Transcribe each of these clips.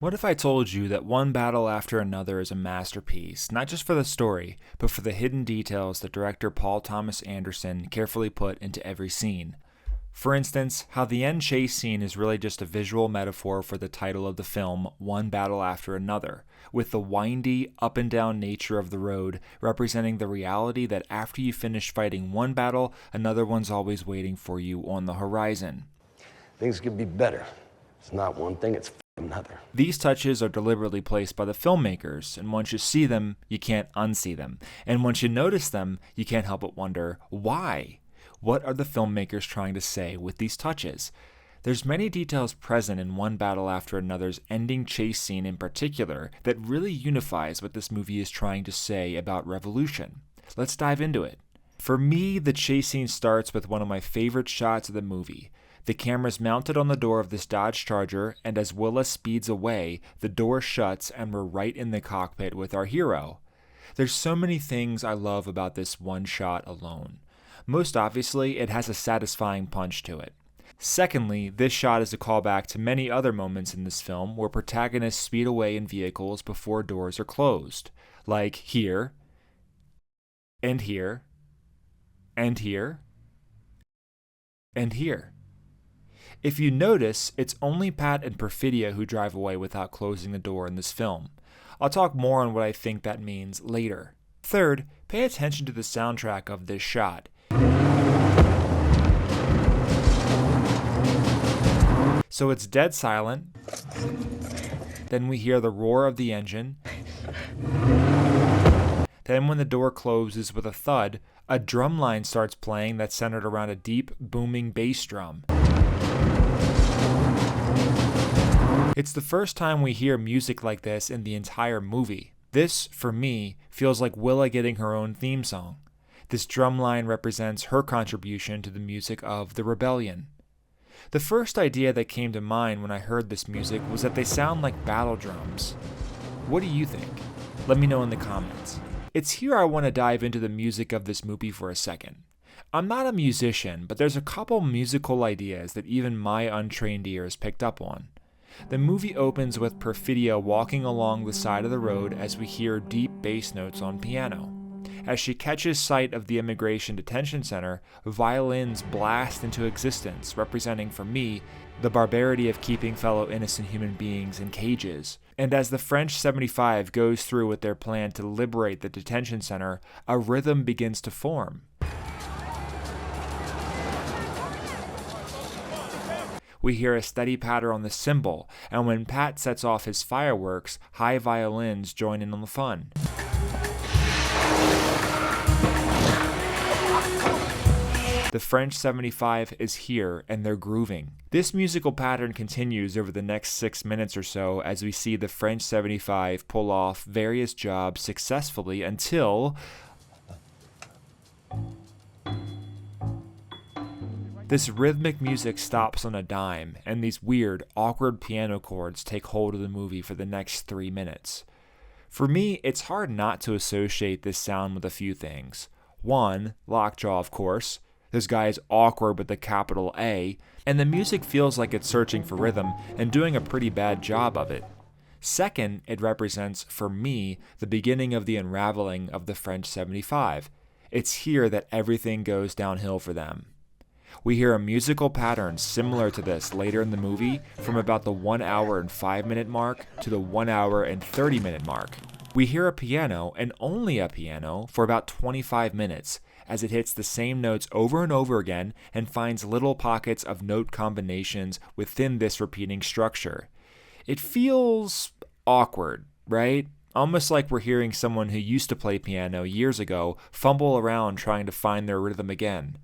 What if I told you that One Battle After Another is a masterpiece, not just for the story, but for the hidden details that director Paul Thomas Anderson carefully put into every scene? For instance, how the end chase scene is really just a visual metaphor for the title of the film, One Battle After Another, with the windy, up and down nature of the road representing the reality that after you finish fighting one battle, another one's always waiting for you on the horizon. Things could be better. It's not one thing, it's another. These touches are deliberately placed by the filmmakers, and once you see them, you can't unsee them. And once you notice them, you can't help but wonder, why? What are the filmmakers trying to say with these touches? There's many details present in One Battle After Another's ending chase scene in particular that really unifies what this movie is trying to say about revolution. Let's dive into it. For me, the chase scene starts with one of my favorite shots of the movie. The camera's mounted on the door of this Dodge Charger, and as Willa speeds away, the door shuts and we're right in the cockpit with our hero. There's so many things I love about this one shot alone. Most obviously, it has a satisfying punch to it. Secondly, this shot is a callback to many other moments in this film where protagonists speed away in vehicles before doors are closed. Like here, and here, and here, and here. If you notice, it's only Pat and Perfidia who drive away without closing the door in this film. I'll talk more on what I think that means later. Third, pay attention to the soundtrack of this shot. So it's dead silent, then we hear the roar of the engine, then when the door closes with a thud, a drum line starts playing that's centered around a deep, booming bass drum. It's the first time we hear music like this in the entire movie. This, for me, feels like Willa getting her own theme song. This drum line represents her contribution to the music of the rebellion. The first idea that came to mind when I heard this music was that they sound like battle drums. What do you think? Let me know in the comments. It's here I want to dive into the music of this movie for a second. I'm not a musician, but there's a couple musical ideas that even my untrained ears picked up on. The movie opens with Perfidia walking along the side of the road as we hear deep bass notes on piano. As she catches sight of the immigration detention center, violins blast into existence, representing for me the barbarity of keeping fellow innocent human beings in cages. And as the French 75 goes through with their plan to liberate the detention center, a rhythm begins to form. We hear a steady patter on the cymbal, and when Pat sets off his fireworks, high violins join in on the fun. The French 75 is here, and they're grooving. This musical pattern continues over the next 6 minutes or so as we see the French 75 pull off various jobs successfully until this rhythmic music stops on a dime, and these weird, awkward piano chords take hold of the movie for the next 3 minutes. For me, it's hard not to associate this sound with a few things. One, Lockjaw, of course. This guy is awkward with a capital A, and the music feels like it's searching for rhythm and doing a pretty bad job of it. Second, it represents, for me, the beginning of the unraveling of the French 75. It's here that everything goes downhill for them. We hear a musical pattern similar to this later in the movie from about the 1 hour and 5 minute mark to the 1 hour and 30 minute mark. We hear a piano, and only a piano, for about 25 minutes as it hits the same notes over and over again and finds little pockets of note combinations within this repeating structure. It feels awkward, right? Almost like we're hearing someone who used to play piano years ago fumble around trying to find their rhythm again.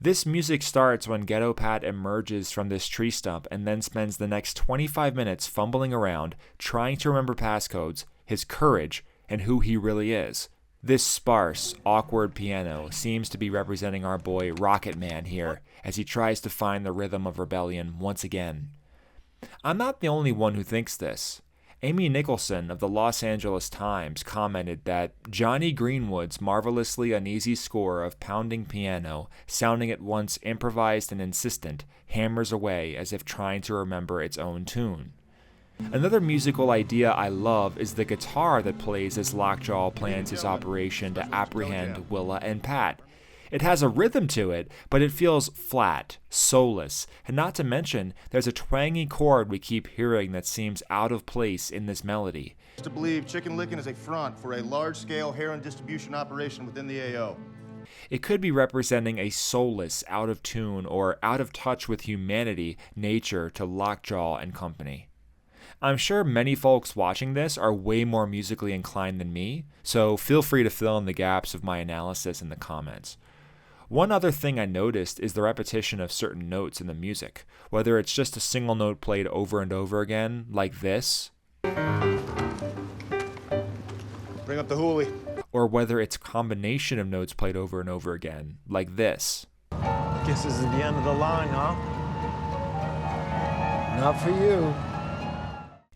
This music starts when Ghetto Pat emerges from this tree stump and then spends the next 25 minutes fumbling around, trying to remember passcodes, his courage, and who he really is. This sparse, awkward piano seems to be representing our boy Rocket Man here, as he tries to find the rhythm of rebellion once again. I'm not the only one who thinks this. Amy Nicholson of the Los Angeles Times commented that Johnny Greenwood's marvelously uneasy score of pounding piano, sounding at once improvised and insistent, hammers away as if trying to remember its own tune. Another musical idea I love is the guitar that plays as Lockjaw plans his operation to apprehend Willa and Pat. It has a rhythm to it, but it feels flat, soulless, and not to mention, there's a twangy chord we keep hearing that seems out of place in this melody. To believe Chicken Licken is a front for a large-scale heroin distribution operation within the AO. It could be representing a soulless, out of tune, or out of touch with humanity nature to Lockjaw and company. I'm sure many folks watching this are way more musically inclined than me, so feel free to fill in the gaps of my analysis in the comments. One other thing I noticed is the repetition of certain notes in the music, whether it's just a single note played over and over again, like this, Bring up the hoolie. or whether it's a combination of notes played over and over again, like this. Guess this is the end of the line, huh? Not for you.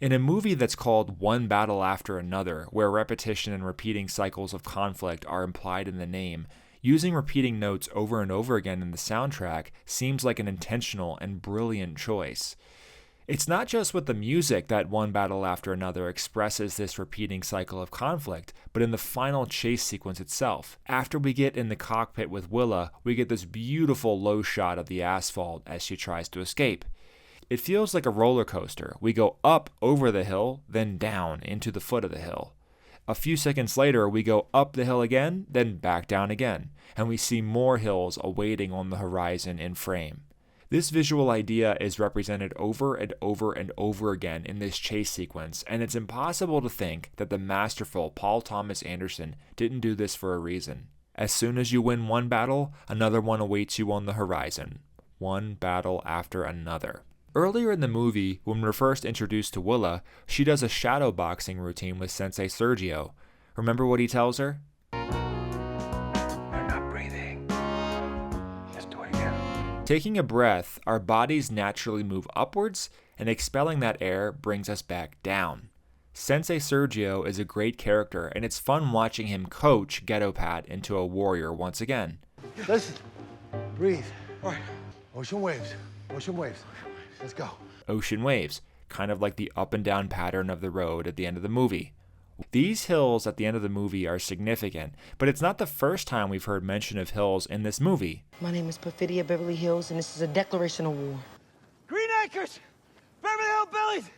In a movie that's called One Battle After Another, where repetition and repeating cycles of conflict are implied in the name, using repeating notes over and over again in the soundtrack seems like an intentional and brilliant choice. It's not just with the music that One Battle After Another expresses this repeating cycle of conflict, but in the final chase sequence itself. After we get in the cockpit with Willa, we get this beautiful low shot of the asphalt as she tries to escape. It feels like a roller coaster. We go up over the hill, then down into the foot of the hill. A few seconds later, we go up the hill again, then back down again, and we see more hills awaiting on the horizon in frame. This visual idea is represented over and over and over again in this chase sequence, and it's impossible to think that the masterful Paul Thomas Anderson didn't do this for a reason. As soon as you win one battle, another one awaits you on the horizon. One battle after another. Earlier in the movie, when we're first introduced to Willa, she does a shadow boxing routine with Sensei Sergio. Remember what he tells her? You're not breathing. Just do it again. Taking a breath, our bodies naturally move upwards, and expelling that air brings us back down. Sensei Sergio is a great character, and it's fun watching him coach Ghetto Pat into a warrior once again. Listen. Breathe. All right. Ocean waves. Ocean waves. Let's go. Ocean waves, kind of like the up and down pattern of the road at the end of the movie. These hills at the end of the movie are significant, but it's not the first time we've heard mention of hills in this movie. My name is Perfidia Beverly Hills, and this is a declaration of war. Green Acres, Beverly Hillbillies,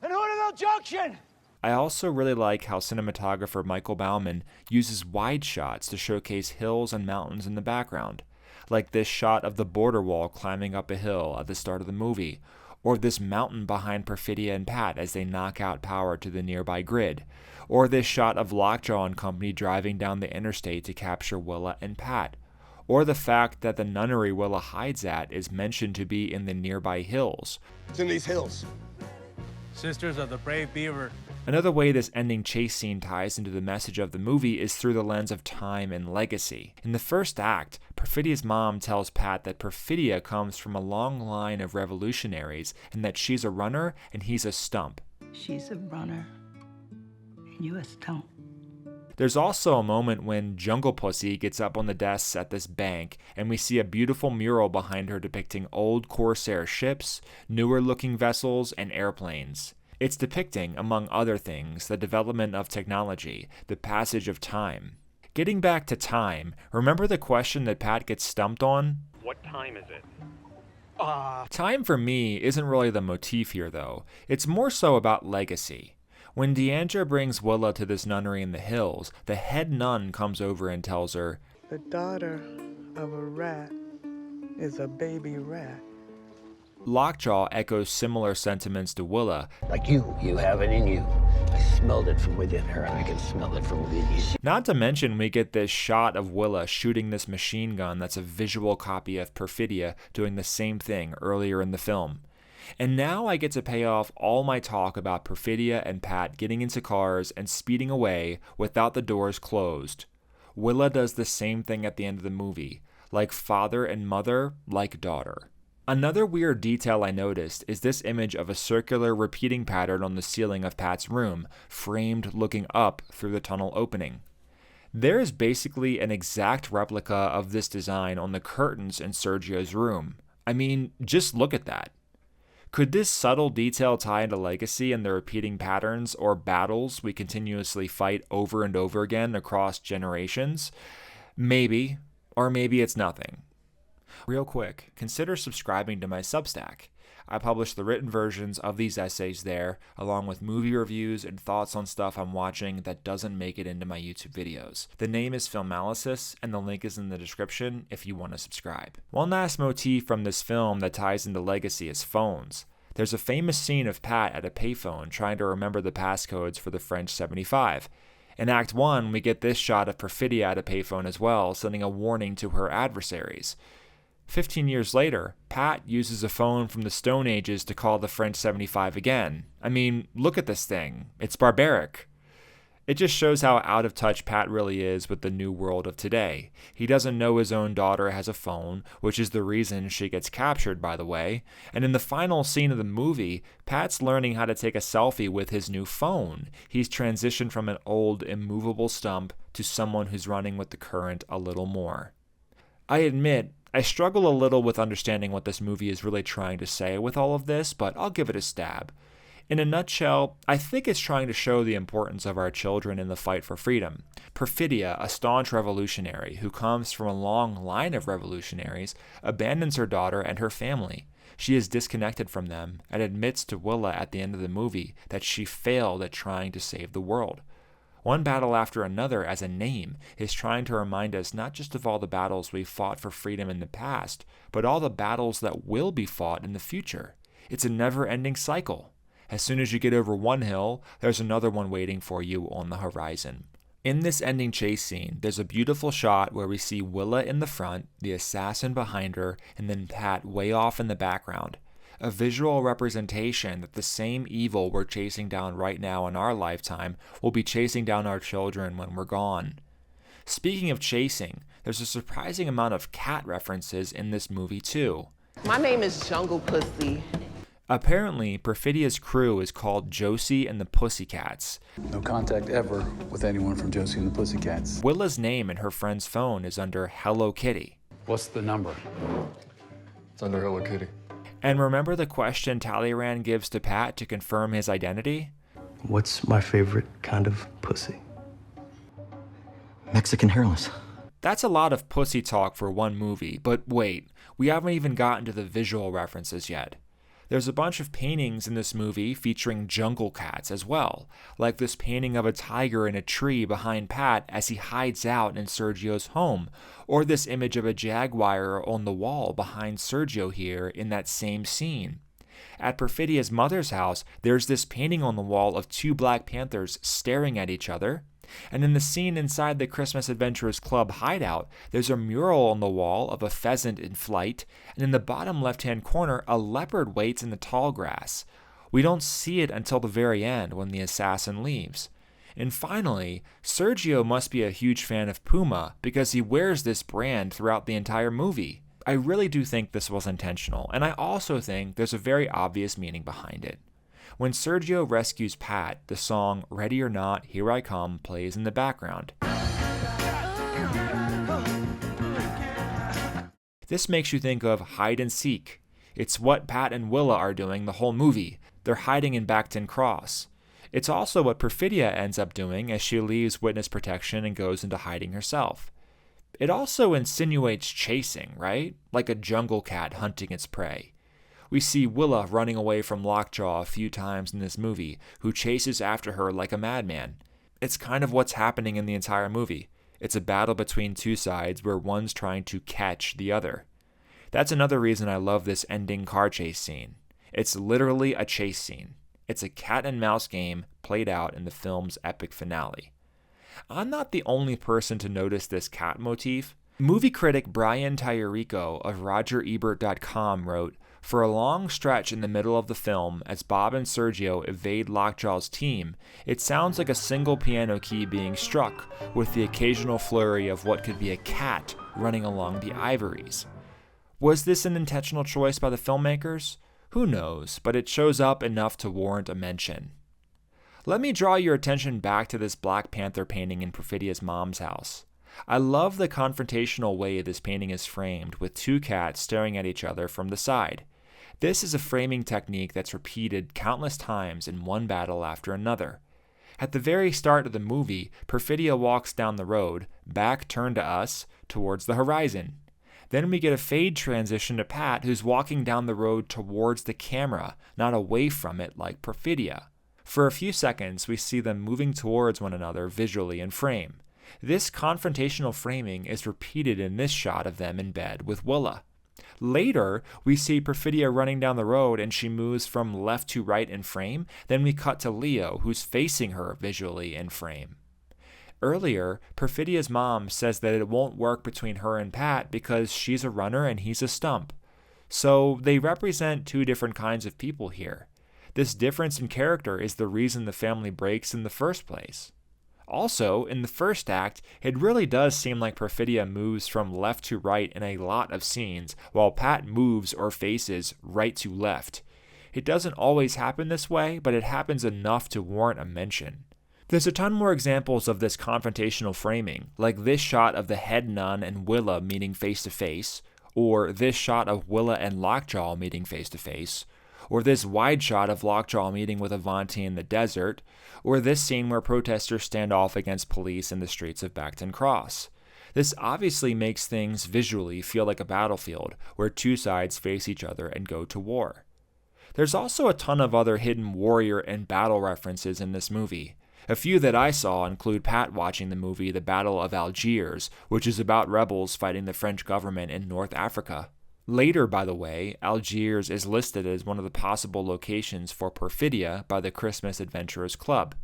and Hooterville Junction. I also really like how cinematographer Michael Bauman uses wide shots to showcase hills and mountains in the background, like this shot of the border wall climbing up a hill at the start of the movie, or this mountain behind Perfidia and Pat as they knock out power to the nearby grid, or this shot of Lockjaw and company driving down the interstate to capture Willa and Pat, or the fact that the nunnery Willa hides at is mentioned to be in the nearby hills. It's in these hills. Sisters of the Brave Beaver. Another way this ending chase scene ties into the message of the movie is through the lens of time and legacy. In the first act, Perfidia's mom tells Pat that Perfidia comes from a long line of revolutionaries and that she's a runner and he's a stump. She's a runner, and you a stump. There's also a moment when Jungle Pussy gets up on the desks at this bank, and we see a beautiful mural behind her depicting old Corsair ships, newer looking vessels, and airplanes. It's depicting, among other things, the development of technology, the passage of time. Getting back to time, remember the question that Pat gets stumped on? What time is it? Time for me isn't really the motif here, though. It's more so about legacy. When Deandra brings Willa to this nunnery in the hills, the head nun comes over and tells her, The daughter of a rat is a baby rat. Lockjaw echoes similar sentiments to Willa. Like you have it in you. I smelled it from within her, and I can smell it from within you. Not to mention we get this shot of Willa shooting this machine gun that's a visual copy of Perfidia doing the same thing earlier in the film. And now I get to pay off all my talk about Perfidia and Pat getting into cars and speeding away without the doors closed. Willa does the same thing at the end of the movie. Like father and mother, like daughter. Another weird detail I noticed is this image of a circular repeating pattern on the ceiling of Pat's room, framed looking up through the tunnel opening. There is basically an exact replica of this design on the curtains in Sergio's room. I mean, just look at that. Could this subtle detail tie into legacy and the repeating patterns or battles we continuously fight over and over again across generations? Maybe, or maybe it's nothing. Real quick, consider subscribing to my Substack. I publish the written versions of these essays there, along with movie reviews and thoughts on stuff I'm watching that doesn't make it into my YouTube videos. The name is Filmalysis, and the link is in the description if you want to subscribe. One last motif from this film that ties into legacy is phones. There's a famous scene of Pat at a payphone trying to remember the passcodes for the French 75. In Act 1, we get this shot of Perfidia at a payphone as well, sending a warning to her adversaries. 15 years later, Pat uses a phone from the Stone Ages to call the French 75 again. I mean, look at this thing. It's barbaric. It just shows how out of touch Pat really is with the new world of today. He doesn't know his own daughter has a phone, which is the reason she gets captured, by the way. And in the final scene of the movie, Pat's learning how to take a selfie with his new phone. He's transitioned from an old, immovable stump to someone who's running with the current a little more. I admit, I struggle a little with understanding what this movie is really trying to say with all of this, but I'll give it a stab. In a nutshell, I think it's trying to show the importance of our children in the fight for freedom. Perfidia, a staunch revolutionary who comes from a long line of revolutionaries, abandons her daughter and her family. She is disconnected from them and admits to Willa at the end of the movie that she failed at trying to save the world. One battle after another as a name is trying to remind us not just of all the battles we've fought for freedom in the past, but all the battles that will be fought in the future. It's a never-ending cycle. As soon as you get over one hill, there's another one waiting for you on the horizon. In this ending chase scene, there's a beautiful shot where we see Willa in the front, the assassin behind her, and then Pat way off in the background. A visual representation that the same evil we're chasing down right now in our lifetime will be chasing down our children when we're gone. Speaking of chasing, there's a surprising amount of cat references in this movie too. My name is Jungle Pussy. Apparently, Perfidia's crew is called Josie and the Pussycats. No contact ever with anyone from Josie and the Pussycats. Willa's name in her friend's phone is under Hello Kitty. What's the number? It's under Hello Kitty. And remember the question Talleyrand gives to Pat to confirm his identity? What's my favorite kind of pussy? Mexican hairless. That's a lot of pussy talk for one movie, but wait, we haven't even gotten to the visual references yet. There's a bunch of paintings in this movie featuring jungle cats as well, like this painting of a tiger in a tree behind Pat as he hides out in Sergio's home, or this image of a jaguar on the wall behind Sergio here in that same scene. At Perfidia's mother's house, there's this painting on the wall of two Black Panthers staring at each other. And in the scene inside the Christmas Adventurers Club hideout, there's a mural on the wall of a pheasant in flight, and in the bottom left-hand corner, a leopard waits in the tall grass. We don't see it until the very end when the assassin leaves. And finally, Sergio must be a huge fan of Puma because he wears this brand throughout the entire movie. I really do think this was intentional, and I also think there's a very obvious meaning behind it. When Sergio rescues Pat, the song Ready or Not, Here I Come plays in the background. This makes you think of hide and seek. It's what Pat and Willa are doing the whole movie. They're hiding in Backton Cross. It's also what Perfidia ends up doing as she leaves witness protection and goes into hiding herself. It also insinuates chasing, right? Like a jungle cat hunting its prey. We see Willa running away from Lockjaw a few times in this movie, who chases after her like a madman. It's kind of what's happening in the entire movie. It's a battle between two sides where one's trying to catch the other. That's another reason I love this ending car chase scene. It's literally a chase scene. It's a cat and mouse game played out in the film's epic finale. I'm not the only person to notice this cat motif. Movie critic Brian Tallarico of RogerEbert.com wrote, "For a long stretch in the middle of the film, as Bob and Sergio evade Lockjaw's team, it sounds like a single piano key being struck, with the occasional flurry of what could be a cat running along the ivories." Was this an intentional choice by the filmmakers? Who knows, but it shows up enough to warrant a mention. Let me draw your attention back to this Black Panther painting in Perfidia's mom's house. I love the confrontational way this painting is framed, with two cats staring at each other from the side. This is a framing technique that's repeated countless times in one battle after another. At the very start of the movie, Perfidia walks down the road, back turned to us, towards the horizon. Then we get a fade transition to Pat, who's walking down the road towards the camera, not away from it like Perfidia. For a few seconds, we see them moving towards one another visually in frame. This confrontational framing is repeated in this shot of them in bed with Willa. Later, we see Perfidia running down the road and she moves from left to right in frame. Then we cut to Leo, who's facing her visually in frame. Earlier, Perfidia's mom says that it won't work between her and Pat because she's a runner and he's a stump. So they represent two different kinds of people here. This difference in character is the reason the family breaks in the first place. Also, in the first act, it really does seem like Perfidia moves from left to right in a lot of scenes, while Pat moves or faces right to left. It doesn't always happen this way, but it happens enough to warrant a mention. There's a ton more examples of this confrontational framing, like this shot of the head nun and Willa meeting face to face, or this shot of Willa and Lockjaw meeting face to face, or this wide shot of Lockjaw meeting with Avanti in the desert, or this scene where protesters stand off against police in the streets of Backton Cross. This obviously makes things visually feel like a battlefield, where two sides face each other and go to war. There's also a ton of other hidden warrior and battle references in this movie. A few that I saw include Pat watching the movie The Battle of Algiers, which is about rebels fighting the French government in North Africa. Later, by the way, Algiers is listed as one of the possible locations for Perfidia by the Christmas Adventurers Club.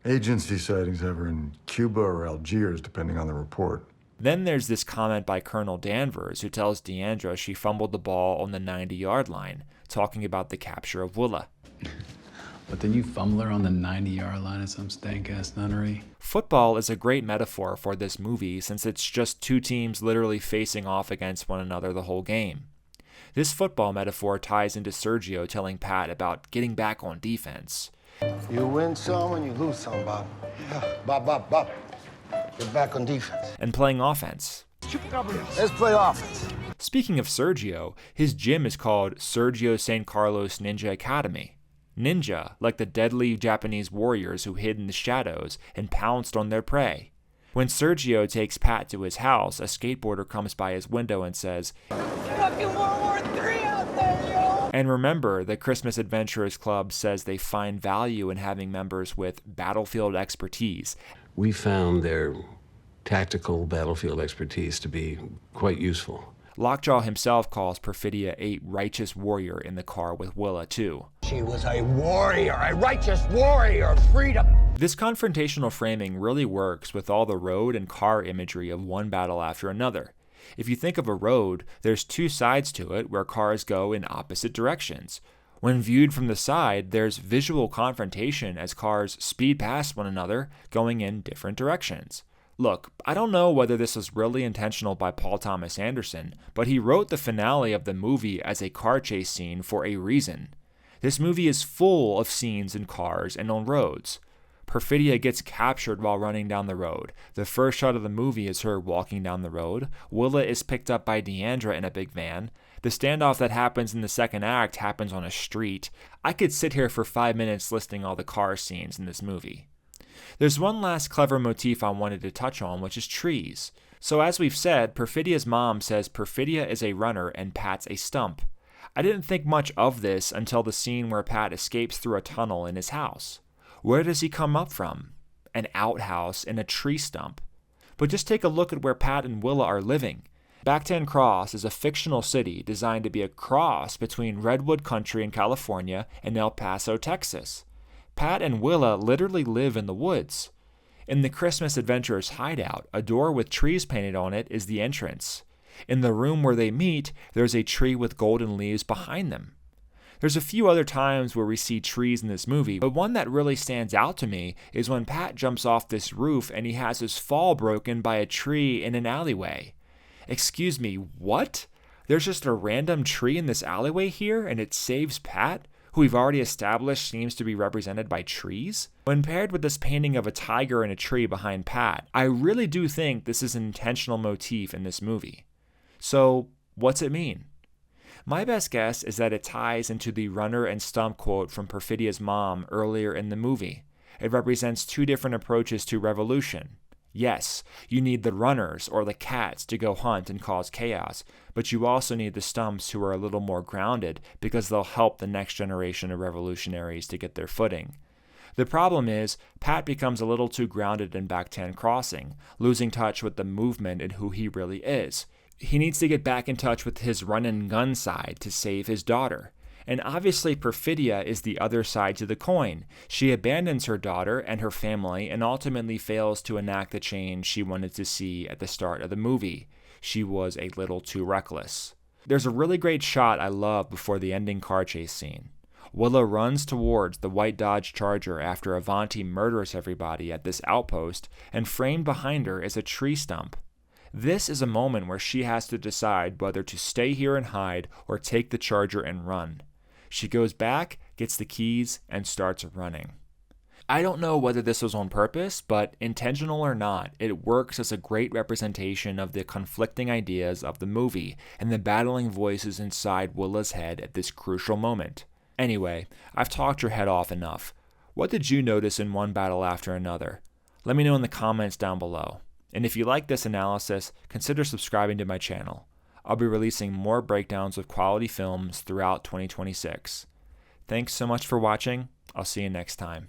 Agency sightings ever in Cuba or Algiers, depending on the report. Then there's this comment by Colonel Danvers, who tells Deandra she fumbled the ball on the 90-yard line, talking about the capture of Willa. But then you fumble her on the 90-yard line at some stank-ass nunnery. Football is a great metaphor for this movie since it's just two teams literally facing off against one another the whole game. This football metaphor ties into Sergio telling Pat about getting back on defense. You win some and you lose some, Bob. Yeah. Bob. Get back on defense. And playing offense. Let's play offense. Speaking of Sergio, his gym is called Sergio San Carlos Ninja Academy. Ninja, like the deadly Japanese warriors who hid in the shadows and pounced on their prey. When Sergio takes Pat to his house, a skateboarder comes by his window and says, Fucking World War III out there, yo! And remember, the Christmas Adventurers Club says they find value in having members with battlefield expertise. We found their tactical battlefield expertise to be quite useful. Lockjaw himself calls Perfidia a righteous warrior in the car with Willa, too. She was a warrior, a righteous warrior of freedom. This confrontational framing really works with all the road and car imagery of one battle after another. If you think of a road, there's two sides to it where cars go in opposite directions. When viewed from the side, there's visual confrontation as cars speed past one another, going in different directions. Look, I don't know whether this was really intentional by Paul Thomas Anderson, but he wrote the finale of the movie as a car chase scene for a reason. This movie is full of scenes in cars and on roads. Perfidia gets captured while running down the road. The first shot of the movie is her walking down the road. Willa is picked up by Deandra in a big van. The standoff that happens in the second act happens on a street. I could sit here for 5 minutes listing all the car scenes in this movie. There's one last clever motif I wanted to touch on, which is trees. So as we've said, Perfidia's mom says Perfidia is a runner and Pat's a stump. I didn't think much of this until the scene where Pat escapes through a tunnel in his house. Where does he come up from? An outhouse in a tree stump. But just take a look at where Pat and Willa are living. Backton Cross is a fictional city designed to be a cross between Redwood Country in California and El Paso, Texas. Pat and Willa literally live in the woods. In the Christmas Adventurers hideout, a door with trees painted on it is the entrance. In the room where they meet, there's a tree with golden leaves behind them. There's a few other times where we see trees in this movie, but one that really stands out to me is when Pat jumps off this roof and he has his fall broken by a tree in an alleyway. Excuse me, what? There's just a random tree in this alleyway here and it saves Pat, who we've already established seems to be represented by trees? When paired with this painting of a tiger in a tree behind Pat, I really do think this is an intentional motif in this movie. So, what's it mean? My best guess is that it ties into the runner and stump quote from Perfidia's mom earlier in the movie. It represents two different approaches to revolution. Yes, you need the runners or the cats to go hunt and cause chaos, but you also need the stumps who are a little more grounded because they'll help the next generation of revolutionaries to get their footing. The problem is, Pat becomes a little too grounded in Back-10 Crossing, losing touch with the movement and who he really is. He needs to get back in touch with his run-and-gun side to save his daughter. And obviously Perfidia is the other side to the coin. She abandons her daughter and her family and ultimately fails to enact the change she wanted to see at the start of the movie. She was a little too reckless. There's a really great shot I love before the ending car chase scene. Willow runs towards the white Dodge Charger after Avanti murders everybody at this outpost, and framed behind her is a tree stump. This is a moment where she has to decide whether to stay here and hide or take the Charger and run. She goes back, gets the keys, and starts running. I don't know whether this was on purpose, but intentional or not, it works as a great representation of the conflicting ideas of the movie and the battling voices inside Willa's head at this crucial moment. Anyway, I've talked your head off enough. What did you notice in one battle after another? Let me know in the comments down below. And if you like this analysis, consider subscribing to my channel. I'll be releasing more breakdowns of quality films throughout 2026. Thanks so much for watching. I'll see you next time.